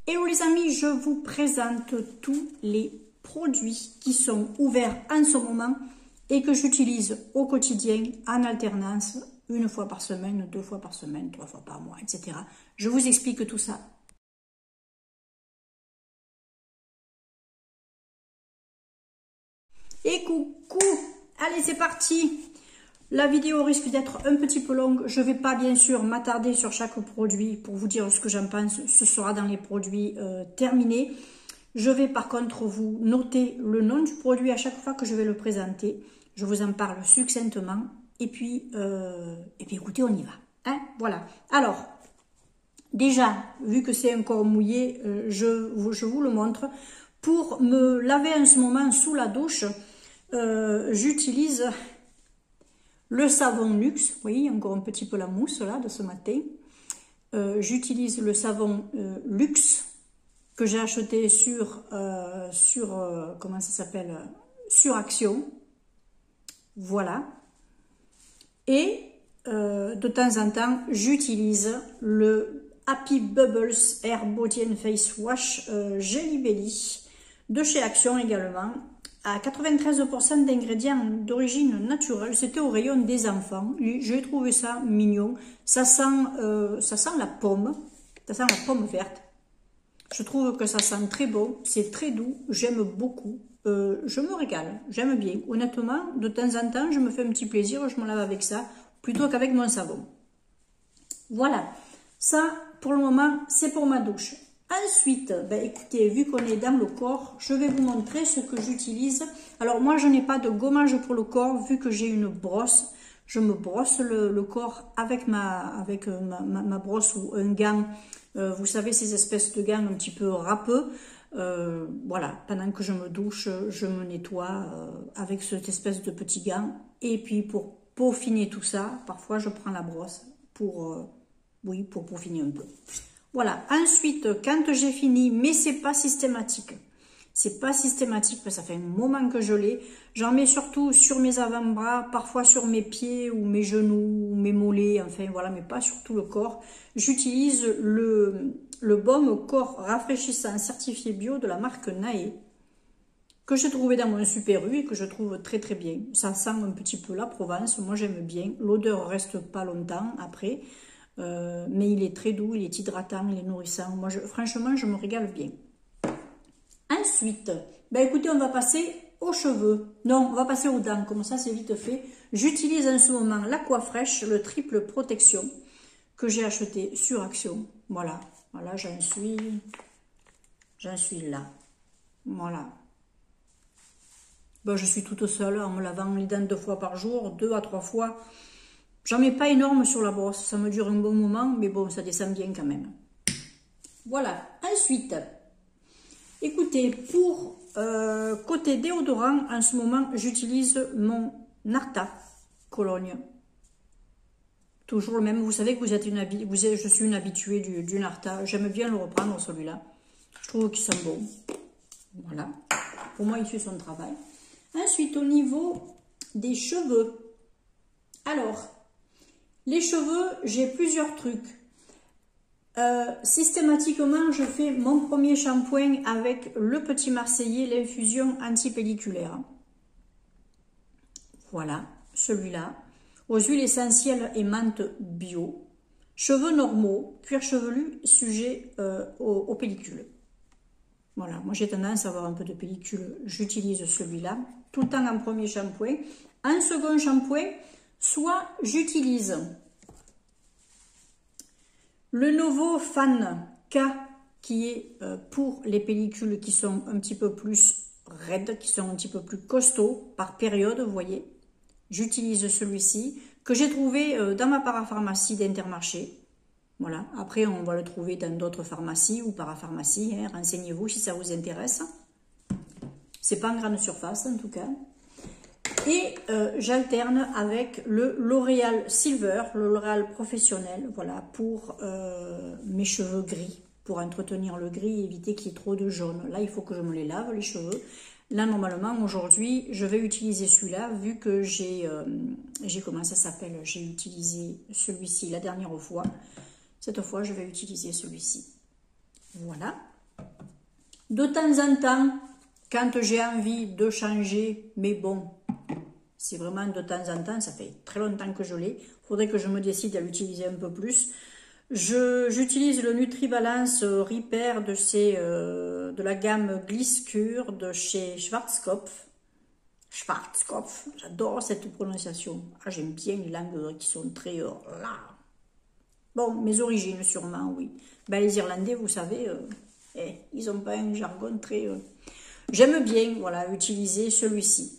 Hello les amis, je vous présente tous les produits qui sont ouverts en ce moment et que j'utilise au quotidien en alternance, une fois par semaine, 2 fois par semaine, 3 fois par mois, etc. Je vous explique tout ça. Et coucou! Allez, c'est parti! La vidéo risque d'être un petit peu longue. Je ne vais pas bien sûr m'attarder sur chaque produit pour vous dire ce que j'en pense. Ce sera dans les produits terminés. Je vais par contre vous noter le nom du produit à chaque fois que je vais le présenter. Je vous en parle succinctement. Et puis écoutez, on y va. Hein, voilà. Alors, déjà, vu que c'est encore mouillé, je vous le montre. Pour me laver en ce moment sous la douche, j'utilise le savon Luxe. Vous voyez, encore un petit peu la mousse là de ce matin. J'utilise le savon Luxe que j'ai acheté sur comment ça s'appelle, sur Action. Voilà. Et de temps en temps, j'utilise le Happy Bubbles Air Body and Face Wash Jelly Belly de chez Action également, à 93% d'ingrédients d'origine naturelle. C'était au rayon des enfants. J'ai trouvé ça mignon. Ça sent la pomme. Ça sent la pomme verte. Je trouve que ça sent très bon. C'est très doux. J'aime beaucoup. Je me régale. J'aime bien. Honnêtement, de temps en temps, je me fais un petit plaisir. Je me lave avec ça plutôt qu'avec mon savon. Voilà. Ça, pour le moment, c'est pour ma douche. Ensuite, ben écoutez, vu qu'on est dans le corps, je vais vous montrer ce que j'utilise. Alors moi, je n'ai pas de gommage pour le corps, vu que j'ai une brosse. Je me brosse le corps avec ma brosse ou un gant. Vous savez, ces espèces de gants un petit peu râpeux. Voilà, pendant que je me douche, je me nettoie avec cette espèce de petit gant. Et puis pour peaufiner tout ça, parfois je prends la brosse pour peaufiner un peu. Voilà, ensuite, quand j'ai fini, mais c'est pas systématique. C'est pas systématique, parce que ça fait un moment que je l'ai. J'en mets surtout sur mes avant-bras, parfois sur mes pieds ou mes genoux, ou mes mollets, enfin voilà, mais pas sur tout le corps. J'utilise le baume corps rafraîchissant certifié bio de la marque Nae, que j'ai trouvé dans mon Super U et que je trouve très très bien. Ça sent un petit peu la Provence, moi j'aime bien. L'odeur reste pas longtemps après. Mais il est très doux, il est hydratant, il est nourrissant. Moi, franchement, je me régale bien. Ensuite, ben écoutez, on va passer aux cheveux. Non, on va passer aux dents, comme ça, c'est vite fait. J'utilise en ce moment l'Aquafresh, le triple protection, que j'ai acheté sur Action. Voilà, voilà, j'en suis là. Voilà. Ben, je suis toute seule en me lavant les dents 2 fois par jour, 2 à 3 fois. J'en mets pas énorme sur la brosse, ça me dure un bon moment, mais bon, ça descend bien quand même. Voilà, ensuite, écoutez, pour côté déodorant, en ce moment, j'utilise mon Narta Cologne. Toujours le même, vous savez que je suis une habituée du Narta, j'aime bien le reprendre celui-là. Je trouve qu'il sent bon. Voilà, pour moi, il fait son travail. Ensuite, au niveau des cheveux, alors, les cheveux, j'ai plusieurs trucs. Systématiquement, je fais mon premier shampoing avec le Petit Marseillais, l'infusion anti-pelliculaire. Voilà, celui-là. Aux huiles essentielles et menthe bio. Cheveux normaux, cuir chevelu, sujet aux pellicules. Voilà, moi j'ai tendance à avoir un peu de pellicule. J'utilise celui-là, tout le temps en premier shampoing. En second shampoing, soit j'utilise le Novo Fan K qui est pour les pellicules qui sont un petit peu plus raides, qui sont un petit peu plus costauds par période, vous voyez. J'utilise celui-ci que j'ai trouvé dans ma parapharmacie d'Intermarché. Voilà, après on va le trouver dans d'autres pharmacies ou parapharmacies, hein. Renseignez-vous si ça vous intéresse. C'est pas en grande surface en tout cas. Et j'alterne avec le L'Oréal Silver, le L'Oréal professionnel, voilà, pour mes cheveux gris, pour entretenir le gris et éviter qu'il y ait trop de jaune. Là, il faut que je me les lave, les cheveux. Là, normalement, aujourd'hui, je vais utiliser celui-là, vu que j'ai, comment ça s'appelle, j'ai utilisé celui-ci la dernière fois. Cette fois, je vais utiliser celui-ci. Voilà. De temps en temps, quand j'ai envie de changer, mais bon, c'est vraiment de temps en temps, ça fait très longtemps que je l'ai. Il faudrait que je me décide à l'utiliser un peu plus. J'utilise le NutriBalance Repair de la gamme Glisscure de chez Schwarzkopf. Schwarzkopf, j'adore cette prononciation. Ah, j'aime bien les langues qui sont très là. Bon, mes origines sûrement, oui. Ben, les Irlandais, vous savez, ils n'ont pas un jargon très... J'aime bien, voilà, utiliser celui-ci.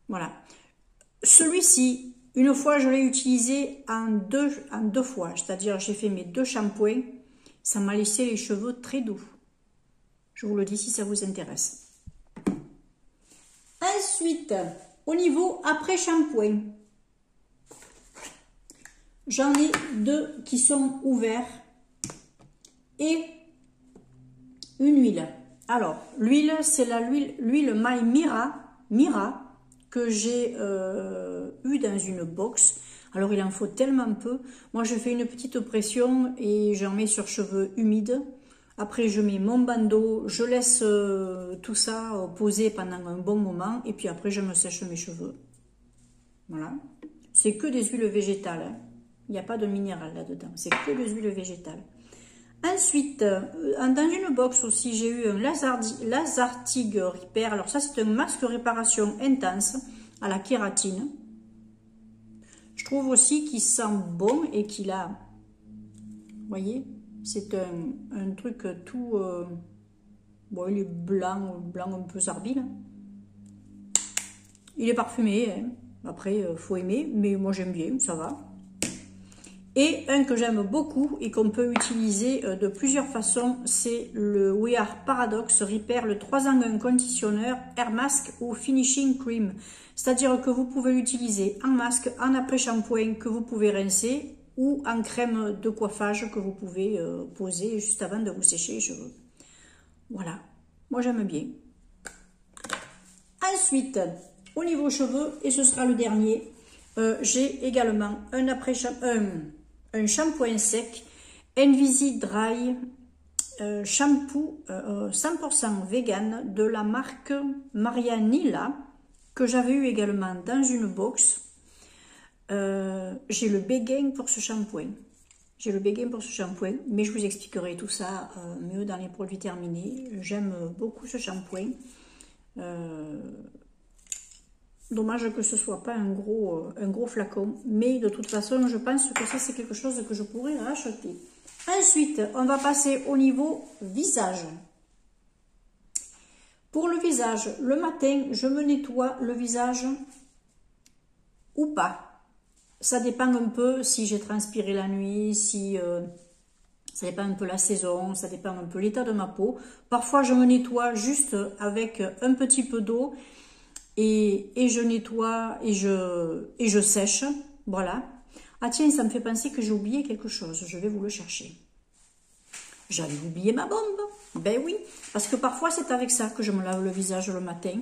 Voilà. Celui-ci, une fois, je l'ai utilisé en deux fois. C'est-à-dire, j'ai fait mes 2 shampoings. Ça m'a laissé les cheveux très doux. Je vous le dis si ça vous intéresse. Ensuite, au niveau après-shampoing, j'en ai 2 qui sont ouverts et une huile. Alors, l'huile, c'est l'huile My Mira que j'ai eu dans une box. Alors, il en faut tellement peu. Moi, je fais une petite pression et j'en mets sur cheveux humides. Après, je mets mon bandeau, je laisse tout ça poser pendant un bon moment et puis après, je me sèche mes cheveux. Voilà. C'est que des huiles végétales. Hein. Il n'y a pas de minéral là-dedans. C'est que des huiles végétales. Ensuite, dans une box aussi, j'ai eu un Lazartigue Repair. Alors ça, c'est un masque réparation intense à la kératine. Je trouve aussi qu'il sent bon et qu'il a... Vous voyez, c'est un truc tout... bon, il est blanc un peu sarbile. Il est parfumé. Hein. Après, faut aimer, mais moi j'aime bien, ça va. Et un que j'aime beaucoup et qu'on peut utiliser de plusieurs façons, c'est le We Are Paradox Repair, le 3 en 1 conditionneur, Air Mask ou Finishing Cream. C'est-à-dire que vous pouvez l'utiliser en masque, en après-shampoing que vous pouvez rincer ou en crème de coiffage que vous pouvez poser juste avant de vous sécher les cheveux. Voilà, moi j'aime bien. Ensuite, au niveau cheveux, et ce sera le dernier, j'ai également un shampoing sec, Envisi Dry shampoo 100% vegan de la marque Marianilla que j'avais eu également dans une box. J'ai le béguin pour ce shampoing. Mais je vous expliquerai tout ça mieux dans les produits terminés. J'aime beaucoup ce shampoing. Dommage que ce soit pas un gros flacon, mais de toute façon, je pense que ça, c'est quelque chose que je pourrais racheter. Ensuite, on va passer au niveau visage. Pour le visage, le matin, je me nettoie le visage ou pas. Ça dépend un peu si j'ai transpiré la nuit, si ça dépend un peu la saison, ça dépend un peu l'état de ma peau. Parfois, je me nettoie juste avec un petit peu d'eau. Et je nettoie et je sèche, voilà. Ah tiens, ça me fait penser que j'ai oublié quelque chose, je vais vous le chercher. J'avais oublié ma bombe, ben oui, parce que parfois c'est avec ça que je me lave le visage le matin.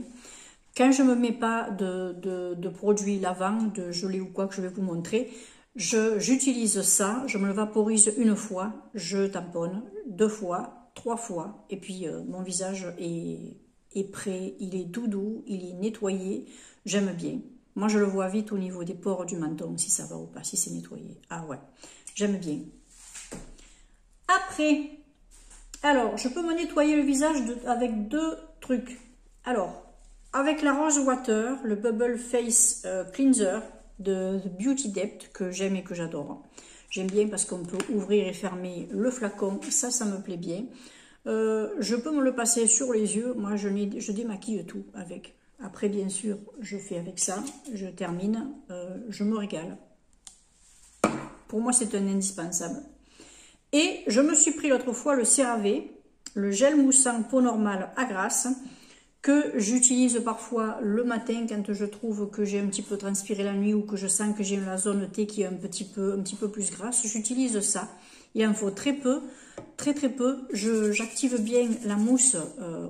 Quand je ne me mets pas de produit lavant, de gelée ou quoi que je vais vous montrer, j'utilise ça, je me le vaporise une fois, je tamponne 2 fois, 3 fois, et puis mon visage est prêt, il est doudou, il est nettoyé, j'aime bien. Moi, je le vois vite au niveau des pores du menton, si ça va ou pas, si c'est nettoyé. Ah ouais, j'aime bien. Après, alors, je peux me nettoyer le visage avec 2 trucs. Alors, avec la Rose Water, le Bubble Face Cleanser de Beauty Depth, que j'aime et que j'adore. J'aime bien parce qu'on peut ouvrir et fermer le flacon, ça me plaît bien. Je peux me le passer sur les yeux. Moi, je démaquille tout avec. Après, bien sûr, je fais avec ça. Je termine. Je me régale. Pour moi, c'est un indispensable. Et je me suis pris l'autre fois le CeraVe, le gel moussant peau normale à grasse, que j'utilise parfois le matin quand je trouve que j'ai un petit peu transpiré la nuit ou que je sens que j'ai la zone T qui est un petit peu plus grasse. J'utilise ça. Il en faut très peu, très peu. J'active bien la mousse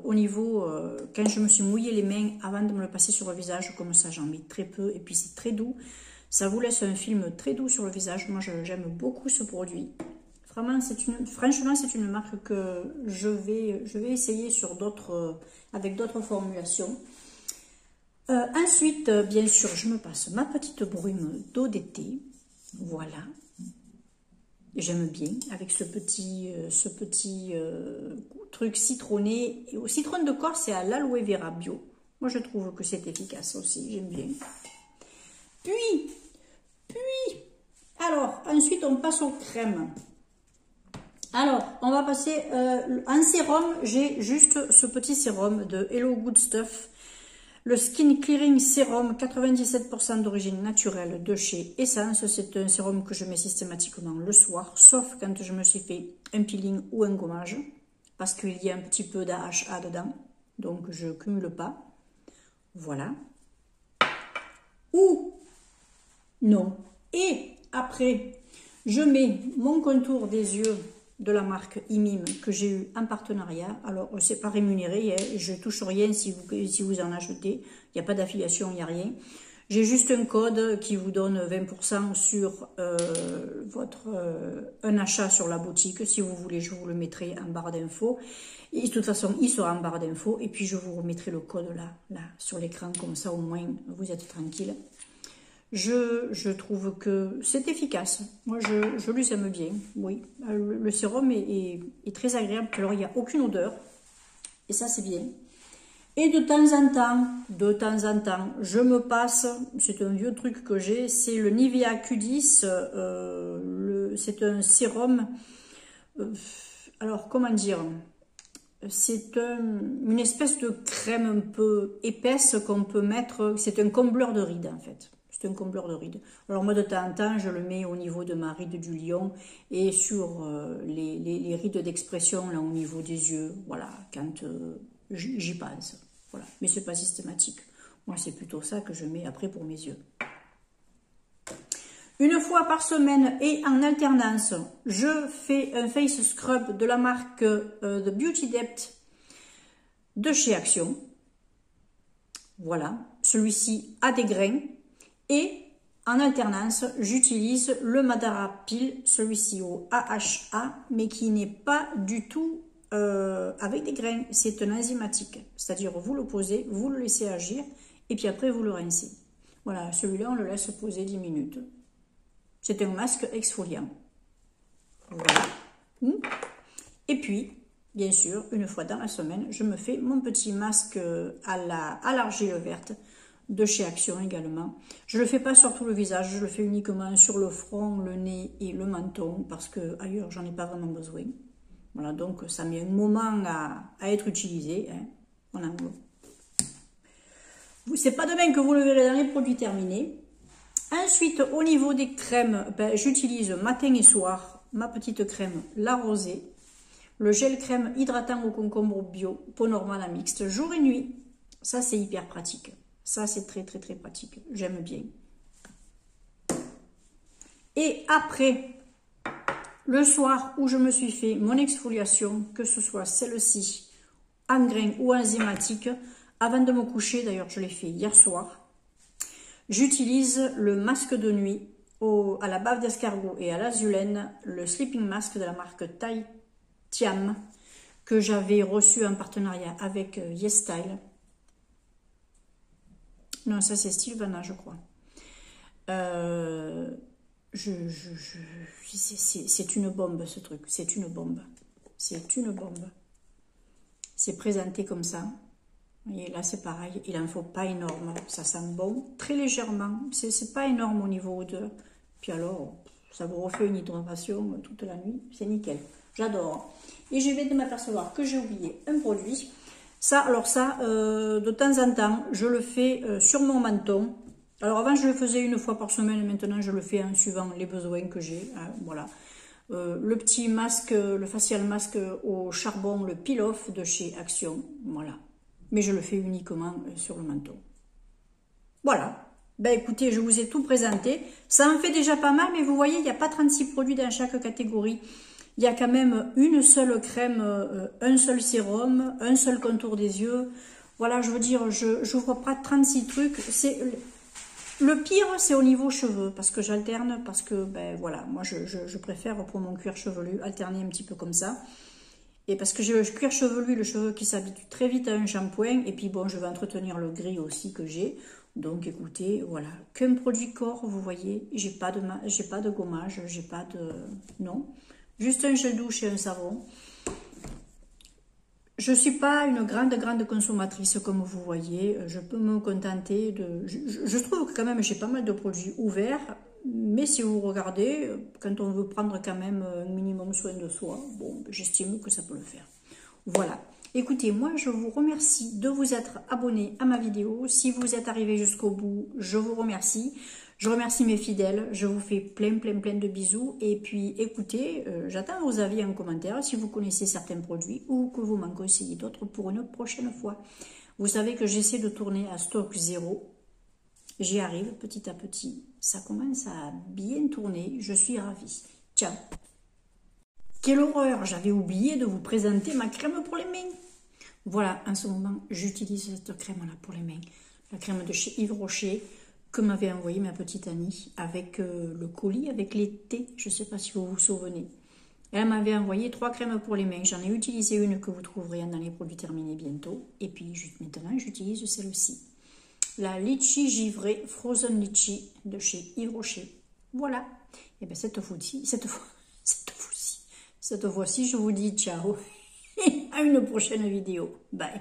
au niveau, quand je me suis mouillé les mains avant de me le passer sur le visage, comme ça j'en mets très peu et puis c'est très doux. Ça vous laisse un film très doux sur le visage. Moi j'aime beaucoup ce produit. Franchement, c'est une marque que je vais essayer sur avec d'autres formulations. Ensuite, bien sûr, je me passe ma petite brume d'eau d'été. Voilà. J'aime bien avec ce petit truc citronné. Au citron de Corse et à l'aloe vera bio. Moi, je trouve que c'est efficace aussi. J'aime bien. Puis, alors, ensuite, on passe aux crèmes. Alors, on va passer en sérum. J'ai juste ce petit sérum de Hello Good Stuff. Le Skin Clearing Sérum, 97% d'origine naturelle de chez Essence. C'est un sérum que je mets systématiquement le soir, sauf quand je me suis fait un peeling ou un gommage, parce qu'il y a un petit peu d'AHA dedans, donc je ne cumule pas. Voilà. Ou non. Et après, je mets mon contour des yeux de la marque Imim que j'ai eu en partenariat. Alors, c'est pas rémunéré, hein, je touche rien si vous en achetez. Il n'y a pas d'affiliation, il n'y a rien. J'ai juste un code qui vous donne 20% sur un achat sur la boutique. Si vous voulez, je vous le mettrai en barre d'infos. Et de toute façon, il sera en barre d'infos. Et puis, je vous remettrai le code là sur l'écran. Comme ça, au moins, vous êtes tranquille. Je trouve que c'est efficace. Moi, je lui aime bien. Oui, le sérum est très agréable. Alors, il n'y a aucune odeur. Et ça, c'est bien. Et de temps en temps, je me passe, c'est un vieux truc que j'ai, c'est le Nivea Q10. C'est un sérum. Alors, comment dire? C'est une espèce de crème un peu épaisse qu'on peut mettre. C'est un combleur de rides, en fait. C'est un combleur de rides. Alors moi, de temps en temps, je le mets au niveau de ma ride du lion et sur les rides d'expression, là, au niveau des yeux. Voilà, quand j'y pense. Voilà. Mais ce n'est pas systématique. Moi, c'est plutôt ça que je mets après pour mes yeux. Une fois par semaine et en alternance, je fais un face scrub de la marque The Beauty Depth de chez Action. Voilà. Celui-ci a des grains. Et en alternance, j'utilise le Madara Peel, celui-ci au AHA, mais qui n'est pas du tout avec des grains. C'est un enzymatique, c'est-à-dire vous le posez, vous le laissez agir, et puis après vous le rincez. Voilà, celui-là, on le laisse poser 10 minutes. C'est un masque exfoliant. Voilà. Et puis, bien sûr, une fois dans la semaine, je me fais mon petit masque à l'argile verte, de chez Action également. Je ne le fais pas sur tout le visage, je le fais uniquement sur le front, le nez et le menton, parce que ailleurs j'en ai pas vraiment besoin. Voilà, donc ça met un moment à être utilisé. Hein, en anglais. C'est pas demain que vous le verrez dans les produits terminés. Ensuite, au niveau des crèmes, j'utilise matin et soir ma petite crème La Rosée, le gel crème hydratant au concombre bio, peau normale à mixte, jour et nuit. Ça, c'est hyper pratique. Ça, c'est très, très, très pratique. J'aime bien. Et après, le soir où je me suis fait mon exfoliation, que ce soit celle-ci, en grain ou enzymatique, avant de me coucher, d'ailleurs, je l'ai fait hier soir, j'utilise le masque de nuit à la bave d'escargot et à l'azulène, le sleeping mask de la marque Tiam, que j'avais reçu en partenariat avec YesStyle. Non, ça c'est Sylvana, je crois. C'est une bombe, ce truc. C'est une bombe. C'est une bombe. C'est présenté comme ça. Et là, c'est pareil. Il n'en faut pas énorme. Ça sent bon, très légèrement. C'est pas énorme au niveau odeur. Puis alors, ça vous refait une hydratation toute la nuit. C'est nickel. J'adore. Et je vais de m'apercevoir que j'ai oublié un produit. Ça, alors ça, de temps en temps, je le fais sur mon menton. Alors avant, je le faisais une fois par semaine. Maintenant, je le fais en suivant les besoins que j'ai. Hein, voilà. Le petit masque, le facial masque au charbon, le peel-off de chez Action. Voilà. Mais je le fais uniquement sur le menton. Voilà. Ben écoutez, je vous ai tout présenté. Ça en fait déjà pas mal, mais vous voyez, il n'y a pas 36 produits dans chaque catégorie. Il y a quand même une seule crème, un seul sérum, un seul contour des yeux. Voilà, je veux dire, je n'ouvre pas 36 trucs. Le pire, c'est au niveau cheveux, parce que j'alterne, parce que, ben voilà, moi je préfère pour mon cuir chevelu alterner un petit peu comme ça. Et parce que j'ai le cuir chevelu, le cheveu qui s'habitue très vite à un shampoing, et puis bon, je vais entretenir le gris aussi que j'ai. Donc écoutez, voilà, qu'un produit corps, vous voyez, j'ai pas de gommage, j'ai pas de... non, juste un gel douche et un savon. Je suis pas une grande consommatrice comme vous voyez, je peux me contenter de... Je trouve que quand même j'ai pas mal de produits ouverts, mais si vous regardez, quand on veut prendre quand même un minimum soin de soi, bon, j'estime que ça peut le faire. Voilà. Écoutez, moi je vous remercie de vous être abonné à ma vidéo. Si vous êtes arrivé jusqu'au bout, je vous remercie. Je remercie mes fidèles. Je vous fais plein de bisous. Et puis écoutez, j'attends vos avis en commentaire si vous connaissez certains produits ou que vous m'en conseillez d'autres pour une prochaine fois. Vous savez que j'essaie de tourner à stock zéro. J'y arrive petit à petit. Ça commence à bien tourner. Je suis ravie. Ciao. Quelle horreur, j'avais oublié de vous présenter ma crème pour les mains. Voilà, en ce moment, j'utilise cette crème-là pour les mains. La crème de chez Yves Rocher, que m'avait envoyé ma petite Annie, avec le colis, avec les thés, je ne sais pas si vous vous souvenez. Elle m'avait envoyé 3 crèmes pour les mains. J'en ai utilisé une que vous trouverez dans les produits terminés bientôt. Et puis maintenant, j'utilise celle-ci. La Litchi Givrée Frozen Litchi de chez Yves Rocher. Voilà. Et bien cette fois-ci, je vous dis ciao et à une prochaine vidéo. Bye.